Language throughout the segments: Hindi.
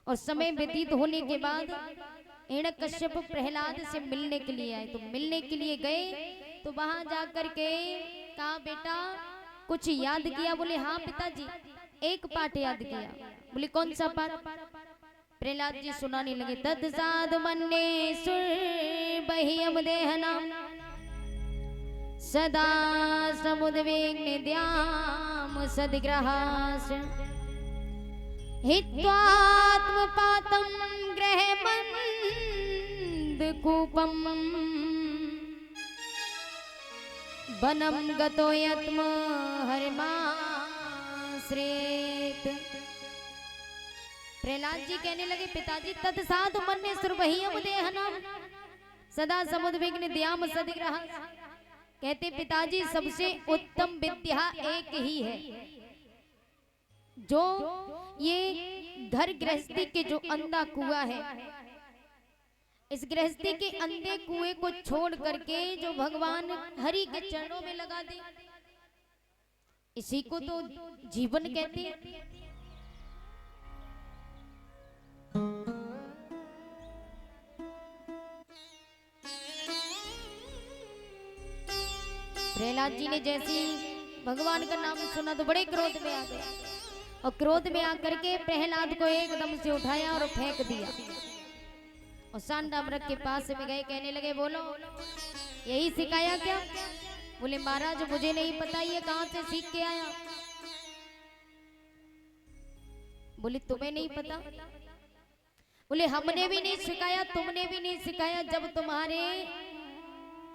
और समय व्यतीत होने के बाद हिरण्यकश्यप प्रहलाद से मिलने के लिए आए। तो मिलने के लिए गए तो वहां जाकर के कहा, बेटा कुछ याद किया? बोले हाँ पिताजी, एक पाठ याद किया। बोले कौन सा पाठ? प्रहलाद जी सुनाने लगे। तद साधु मन्ने सुर बह्यम देहना सदा समुद्विग्न द्याम सद्ग्रहास हित्वात्मपातं ग्रहमन्द कूपम वनं गतो यत्म हरिमाश्रित। प्रहलाद जी कहने लगे, पिताजी तत्साधु मन्ये सुरबह्यम देहनाम सदा समुद्विग्न द्याम सद्ग्रहास। कहते पिताजी सबसे उत्तम विद्या एक ही है, जो ये घर गृहस्थी के जो अंधा कुआं है, इस गृहस्थी के अंधे कुएं को छोड़ करके जो भगवान हरि के चरणों में लगा दे, इसी को तो जीवन कहते हैं। प्रहलाद जी ने जैसे भगवान का नाम सुना तो बड़े क्रोध में आ गए, और क्रोध में आकर के प्रहलाद को एकदम से उठाया और फेंक दिया। और सांडामृग के पास में गए, कहने लगे बोलो यही सिखाया क्या? बोले महाराज मुझे नहीं पता, ये कहां से सीख के आया? बोले तुम्हें नहीं पता? बोले हमने भी नहीं सिखाया, तुमने भी नहीं सिखाया। जब तुम्हारे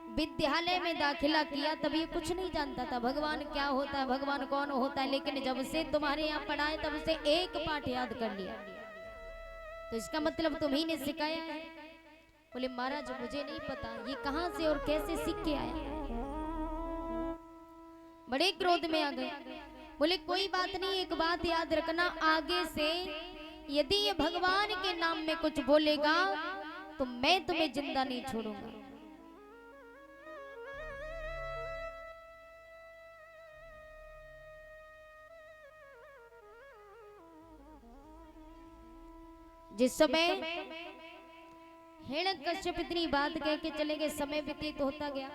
विद्यालय में दाखिला किया तब ये कुछ नहीं जानता था भगवान क्या होता है, भगवान कौन होता है। लेकिन जब से तुम्हारे यहाँ पढ़ाए तब से एक पाठ याद कर लिया, तो इसका मतलब तुम्ही ने सिखाया है। बोले महाराज मुझे नहीं पता, ये कहां से और कैसे सीख के आया? बड़े क्रोध में आ गए। बोले कोई बात नहीं, एक बात याद रखना, आगे से यदि ये भगवान के नाम में कुछ बोलेगा तो मैं तुम्हें जिंदा नहीं छोड़ूंगा। जिस समय हिरण्यकश्यप इतनी बात कह के चले गए, समय व्यतीत होता गया।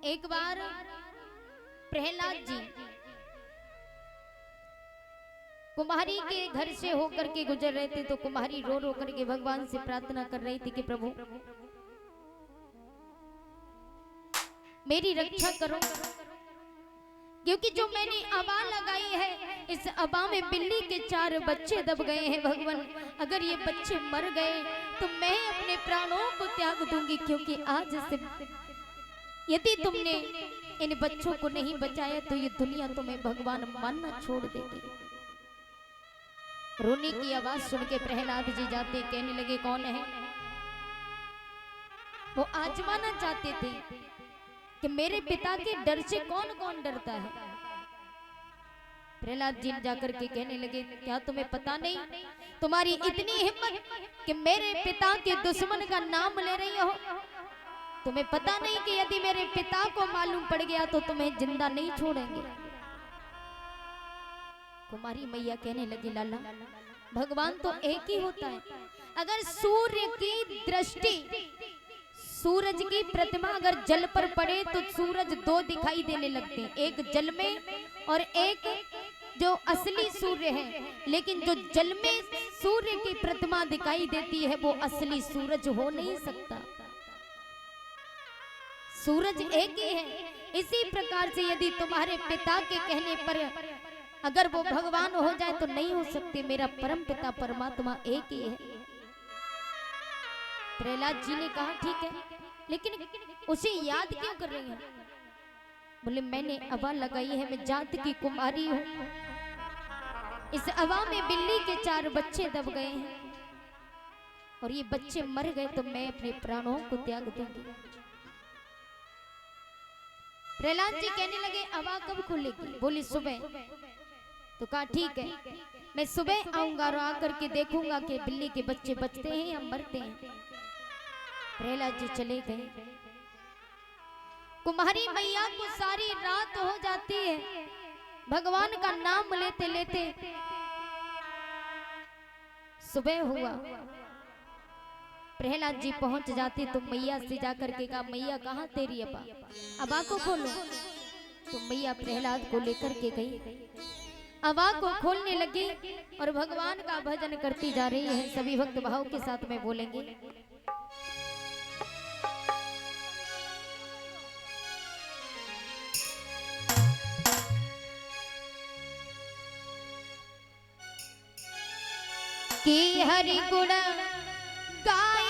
एक बार प्रहलाद जी कुमारी के घर से होकर के गुजर रहे थे, तो कुमारी रो रो करके भगवान से प्रार्थना कर रही थी कि प्रभु मेरी रक्षा करो, क्योंकि जो मैंने आबा लगाई है, इस आबा में बिल्ली के 4 बच्चे दब गए हैं। भगवान अगर ये बच्चे मर गए तो मैं अपने प्राणों को त्याग दूंगी, क्योंकि आज से यदि तुमने इन बच्चों को नहीं बचाया तो ये दुनिया तुम्हें भगवान मानना छोड़ देगी। रोने की आवाज सुन के प्रहलाद जी जाते, कहने लगे कौन है? वो आजमाना चाहते थे कि मेरे पिता के डर से कौन कौन डरता है। प्रहलाद जी जाकर के कहने लगे क्या तुम्हें पता नहीं, तुम्हारी इतनी हिम्मत कि मेरे पिता के दुश्मन का नाम ले रही हो? तुम्हें पता नहीं कि यदि मेरे पिता को मालूम पड़ गया तो तुम्हें जिंदा नहीं छोड़ेंगे। कुमारी मैया कहने लगी लाला भगवान तो एक ही होता है। अगर सूर्य की दृष्टि, सूरज की प्रतिमा अगर जल पर पड़े तो सूरज 2 दिखाई देने लगते हैं, एक जल में और एक जो असली सूर्य है। लेकिन जो जल में सूर्य की प्रतिमा दिखाई देती है वो असली सूरज हो नहीं सकता, सूरज एक ही है। इसी प्रकार से यदि तुम्हारे पिता के कहने पर अगर वो भगवान हो जाए तो नहीं हो सकते, मेरा परम पिता परमात्मा एक ही है। प्रहलाद जी ने कहा ठीक है, लेकिन उसे याद क्यों कर रही है? बोले मैंने आबा लगाई है, मैं जात की कुमारी हूं। इस आबा में बिल्ली के 4 बच्चे दब गए हैं और ये बच्चे मर गए तो मैं अपने प्राणों को त्याग दूंगी। प्रहलाद जी कहने लगे आबा कब खुलेगी? बोली सुबह। तो कहा ठीक है, मैं सुबह आऊंगा और आकर के देखूंगा कि बिल्ली के बच्चे बचते हैं या मरते हैं। प्रहलाद जी चले गए। कुमारी मैया को सारी रात हो जाती है, भगवान का नाम लेते लेते सुबह हुआ, प्रहलाद जी पहुंच जाते तो मैया से जाकर के कहा, मैया कहाँ तेरी अबा, अबा को खोलो। तो मैया प्रहलाद को लेकर के गई, अबा को खोलने लगी और भगवान का भजन करती जा रही है। सभी भक्त भाव के साथ में बोलेंगे, कि हरि गुण गाय